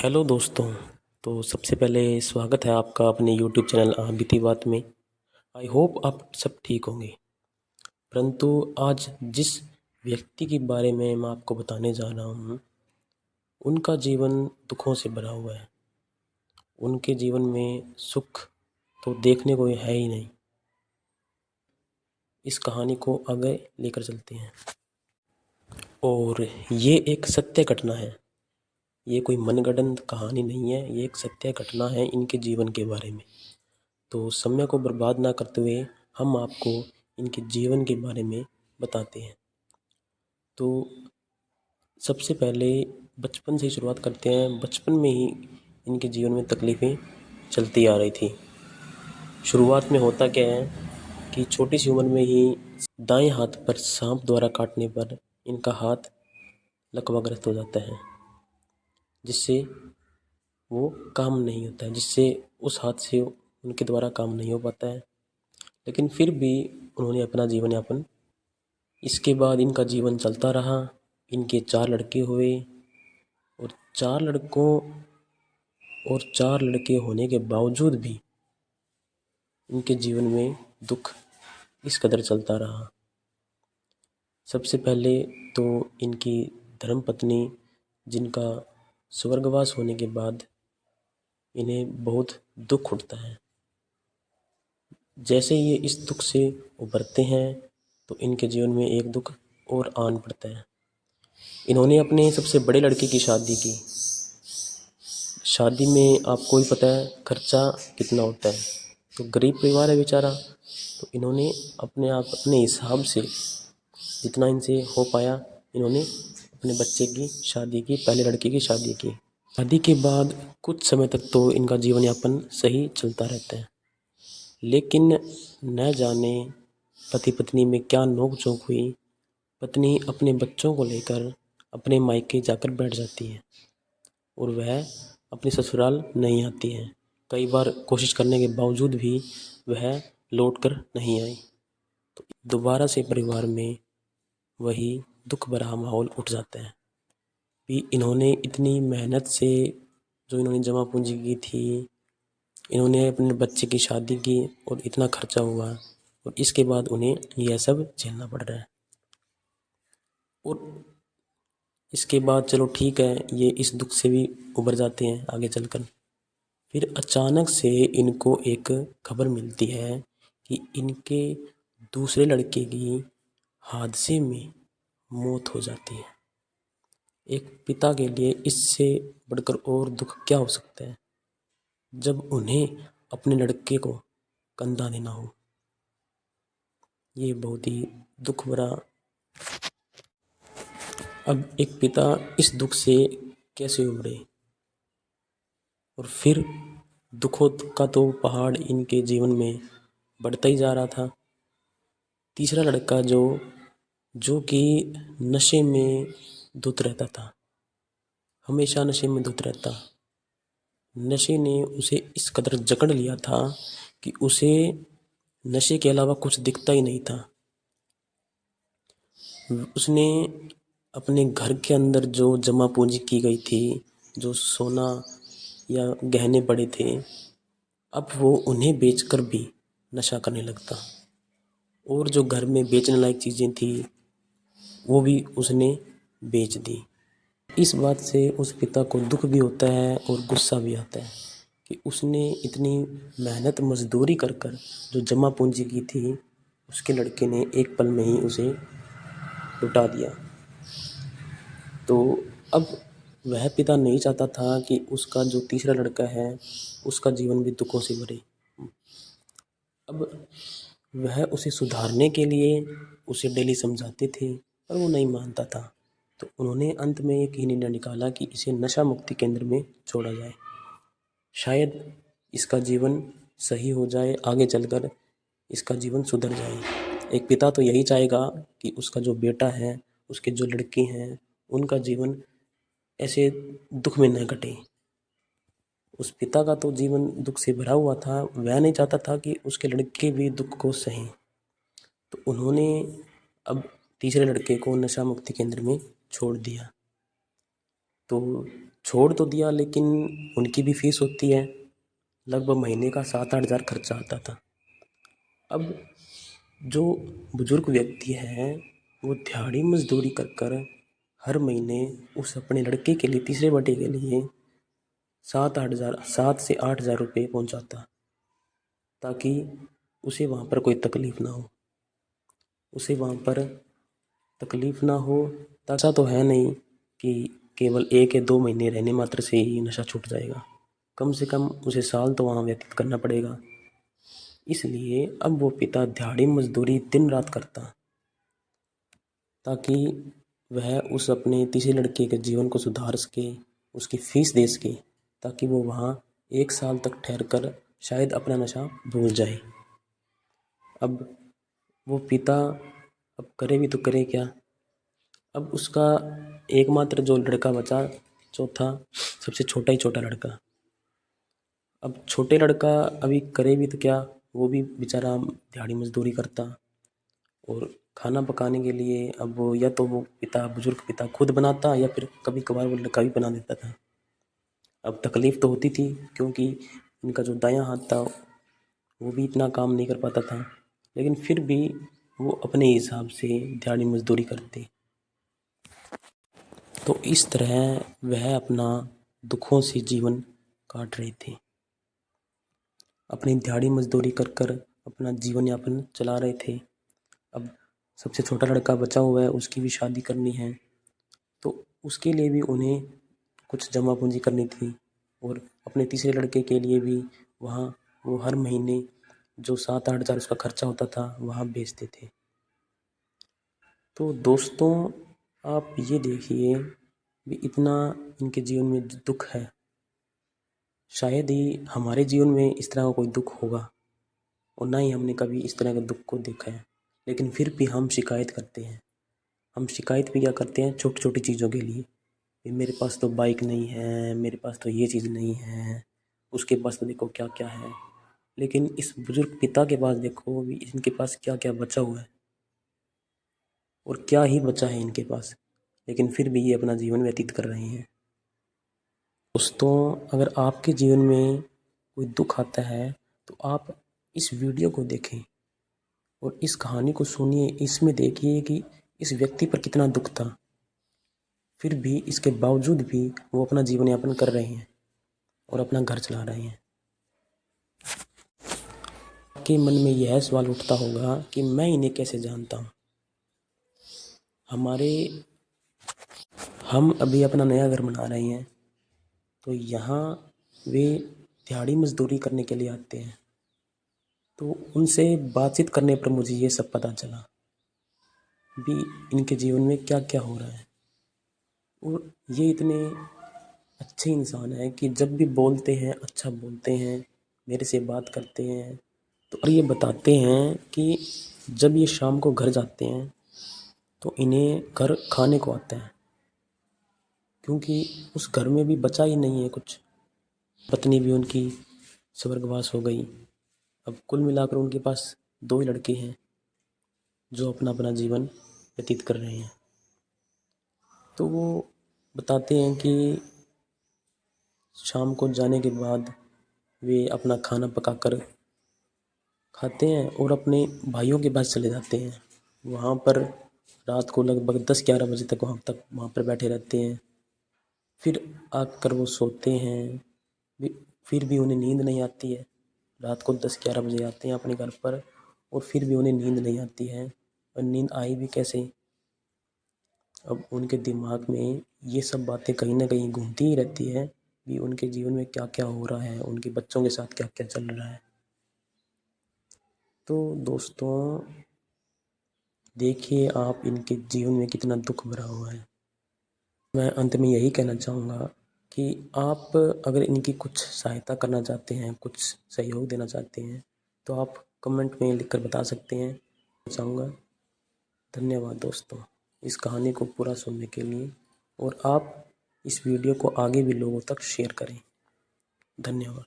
Hello दोस्तों। तो सबसे पहले स्वागत है आपका अपने यूट्यूब चैनल बीती बात में। आई होप आप सब ठीक होंगे। परंतु आज जिस व्यक्ति के बारे में मैं आपको बताने जा रहा हूँ, उनका जीवन दुखों से भरा हुआ है। उनके जीवन में सुख तो देखने को है ही नहीं। इस कहानी को आगे लेकर चलते हैं। और ये एक सत्य घटना है। ये कोई मनगढ़ंत कहानी नहीं है, ये एक सत्य घटना है इनके जीवन के बारे में। तो समय को बर्बाद ना करते हुए हम आपको इनके जीवन के बारे में बताते हैं। तो सबसे पहले बचपन से ही शुरुआत करते हैं। बचपन में ही इनके जीवन में तकलीफ़ें चलती आ रही थी। शुरुआत में होता क्या है कि छोटी सी उम्र में ही दाएं हाथ पर सांप द्वारा काटने पर इनका हाथ लकवाग्रस्त हो जाता है, जिससे वो काम नहीं होता है, जिससे उस हाथ से उनके द्वारा काम नहीं हो पाता है। लेकिन फिर भी उन्होंने अपना जीवन यापन, इसके बाद इनका जीवन चलता रहा। इनके 4 लड़के हुए और 4 लड़कों और 4 लड़के होने के बावजूद भी इनके जीवन में दुख इस कदर चलता रहा। सबसे पहले तो इनकी धर्मपत्नी, जिनका स्वर्गवास होने के बाद इन्हें बहुत दुख उठता है। जैसे ये इस दुख से उभरते हैं तो इनके जीवन में एक दुख और आन पड़ता है। इन्होंने अपने सबसे बड़े लड़के की शादी की। शादी में आपको ही पता है खर्चा कितना होता है। तो गरीब परिवार है बेचारा, तो इन्होंने अपने हिसाब से जितना इनसे हो पाया, इन्होंने अपने बच्चे की शादी की, पहले लड़के की शादी की। शादी के बाद कुछ समय तक तो इनका जीवन यापन सही चलता रहता है, लेकिन न जाने पति पत्नी में क्या नोक झोंक हुई। पत्नी अपने बच्चों को लेकर अपने मायके जाकर बैठ जाती है और वह अपने ससुराल नहीं आती है। कई बार कोशिश करने के बावजूद भी वह लौटकर नहीं आई। तो दोबारा से परिवार में वही दुख भरा माहौल उठ जाता है कि इन्होंने इतनी मेहनत से जो इन्होंने जमा पूंजी की थी, इन्होंने अपने बच्चे की शादी की और इतना खर्चा हुआ, और इसके बाद उन्हें यह सब झेलना पड़ रहा है। और इसके बाद चलो ठीक है, ये इस दुख से भी उबर जाते हैं आगे चलकर। फिर अचानक से इनको एक खबर मिलती है कि इनके दूसरे लड़के की हादसे में मौत हो जाती है। एक पिता के लिए इससे बढ़कर और दुख क्या हो सकता है, जब उन्हें अपने लड़के को कंधा देना हो। ये बहुत ही दुख भरा। अब एक पिता इस दुख से कैसे उबरे, और फिर दुखों का तो पहाड़ इनके जीवन में बढ़ता ही जा रहा था। तीसरा लड़का जो कि नशे में धुत रहता था, हमेशा नशे में धुत रहता। नशे ने उसे इस कदर जकड़ लिया था कि उसे नशे के अलावा कुछ दिखता ही नहीं था। उसने अपने घर के अंदर जो जमा पूंजी की गई थी, जो सोना या गहने पड़े थे, अब वो उन्हें बेचकर भी नशा करने लगता। और जो घर में बेचने लायक चीज़ें थी वो भी उसने बेच दी। इस बात से उस पिता को दुख भी होता है और गुस्सा भी आता है कि उसने इतनी मेहनत मजदूरी कर कर जो जमा पूंजी की थी, उसके लड़के ने एक पल में ही उसे लुटा दिया। तो अब वह पिता नहीं चाहता था कि उसका जो तीसरा लड़का है उसका जीवन भी दुखों से भरे। अब वह उसे सुधारने के लिए उसे डेली समझाते थे, पर वो नहीं मानता था। तो उन्होंने अंत में एक ही निर्णय निकाला कि इसे नशा मुक्ति केंद्र में छोड़ा जाए। शायद इसका जीवन सही हो जाए, आगे चलकर इसका जीवन सुधर जाए। एक पिता तो यही चाहेगा कि उसका जो बेटा है, उसके जो लड़के हैं, उनका जीवन ऐसे दुख में न कटे। उस पिता का तो जीवन दुख से भरा हुआ था, वह नहीं चाहता था कि उसके लड़के भी दुख को सहें। तो उन्होंने अब तीसरे लड़के को नशा मुक्ति केंद्र में छोड़ दिया। तो छोड़ तो दिया, लेकिन उनकी भी फीस होती है, लगभग महीने का 7-8 हज़ार खर्चा आता था। अब जो बुजुर्ग व्यक्ति हैं वो दिहाड़ी मजदूरी कर हर महीने उस अपने लड़के के लिए, तीसरे बेटे के लिए 7 से 8 हज़ार रुपये पहुंचाता, ताकि उसे वहाँ पर कोई तकलीफ़ ना हो, उसे वहाँ पर तकलीफ़ ना हो। ऐसा तो है नहीं कि केवल 1 या 2 महीने रहने मात्र से ही नशा छूट जाएगा, कम से कम उसे साल तो वहाँ व्यतीत करना पड़ेगा। इसलिए अब वो पिता दिहाड़ी मजदूरी दिन रात करता, ताकि वह उस अपने तीसरे लड़के के जीवन को सुधार सके, उसकी फ़ीस दे सके, ताकि वो वहाँ 1 साल तक ठहर कर शायद अपना नशा भूल जाए। अब वो पिता अब करे भी तो करे क्या? अब उसका एकमात्र जो लड़का बचा, चौथा, सबसे छोटा ही छोटा लड़का, अब छोटे लड़का अभी करे भी तो क्या, वो भी बेचारा दिहाड़ी मजदूरी करता, और खाना पकाने के लिए अब वो या तो वो बुजुर्ग पिता खुद बनाता, या फिर कभी कभार वो लड़का भी बना देता था। अब तकलीफ़ तो होती थी, क्योंकि उनका जो दायां हाथ था वो भी इतना काम नहीं कर पाता था, लेकिन फिर भी वो अपने हिसाब से दिहाड़ी मजदूरी करते। तो इस तरह वह अपना दुखों से जीवन काट रहे थे, अपनी दिहाड़ी मजदूरी कर अपना जीवन यापन चला रहे थे। अब सबसे छोटा लड़का बचा हुआ है, उसकी भी शादी करनी है, तो उसके लिए भी उन्हें कुछ जमा पूंजी करनी थी, और अपने तीसरे लड़के के लिए भी वहाँ वो हर महीने जो 7-8 हज़ार उसका खर्चा होता था वहाँ बेचते थे। तो दोस्तों, आप ये देखिए भी इतना इनके जीवन में दुख है, शायद ही हमारे जीवन में इस तरह का कोई दुख होगा, और ना ही हमने कभी इस तरह के दुख को देखा है, लेकिन फिर भी हम शिकायत करते हैं। हम शिकायत भी क्या करते हैं, छोटी छोटी चीज़ों के लिए, मेरे पास तो बाइक नहीं है, मेरे पास तो ये चीज़ नहीं है, उसके पास तो देखो क्या क्या है। लेकिन इस बुजुर्ग पिता के पास देखो भी, इनके पास क्या क्या बचा हुआ है, और क्या ही बचा है इनके पास, लेकिन फिर भी ये अपना जीवन व्यतीत कर रहे हैं। दोस्तों, अगर आपके जीवन में कोई दुख आता है तो आप इस वीडियो को देखें और इस कहानी को सुनिए। इसमें देखिए कि इस व्यक्ति पर कितना दुख था, फिर भी इसके बावजूद भी वो अपना जीवन यापन कर रहे हैं और अपना घर चला रहे हैं। आपके मन में यह सवाल उठता होगा कि मैं इन्हें कैसे जानता हूँ। हम अभी अपना नया घर बना रहे हैं, तो यहाँ वे दिहाड़ी मजदूरी करने के लिए आते हैं, तो उनसे बातचीत करने पर मुझे ये सब पता चला भी इनके जीवन में क्या क्या हो रहा है। और ये इतने अच्छे इंसान हैं कि जब भी बोलते हैं अच्छा बोलते हैं, मेरे से बात करते हैं, तो और ये बताते हैं कि जब ये शाम को घर जाते हैं तो इन्हें घर खाने को आता है, क्योंकि उस घर में भी बचा ही नहीं है कुछ। पत्नी भी उनकी स्वर्गवास हो गई। अब कुल मिलाकर उनके पास 2 ही लड़के हैं जो अपना अपना जीवन व्यतीत कर रहे हैं। तो वो बताते हैं कि शाम को जाने के बाद वे अपना खाना पकाकर खाते हैं और अपने भाइयों के पास चले जाते हैं। वहाँ पर रात को लगभग 10-11 बजे तक वहाँ पर बैठे रहते हैं। फिर आकर वो सोते हैं, फिर भी उन्हें नींद नहीं आती है। रात को 10-11 बजे आते हैं अपने घर पर, और फिर भी उन्हें नींद नहीं आती है। और नींद आई भी कैसे? अब उनके दिमाग में ये सब बातें कहीं ना कहीं घूमती ही रहती है कि उनके जीवन में क्या क्या हो रहा है, उनके बच्चों के साथ क्या क्या चल रहा है। तो दोस्तों, देखिए आप इनके जीवन में कितना दुख भरा हुआ है। मैं अंत में यही कहना चाहूँगा कि आप अगर इनकी कुछ सहायता करना चाहते हैं, कुछ सहयोग देना चाहते हैं, तो आप कमेंट में लिखकर बता सकते हैं। चाहूँगा। धन्यवाद दोस्तों, इस कहानी को पूरा सुनने के लिए, और आप इस वीडियो को आगे भी लोगों तक शेयर करें। धन्यवाद।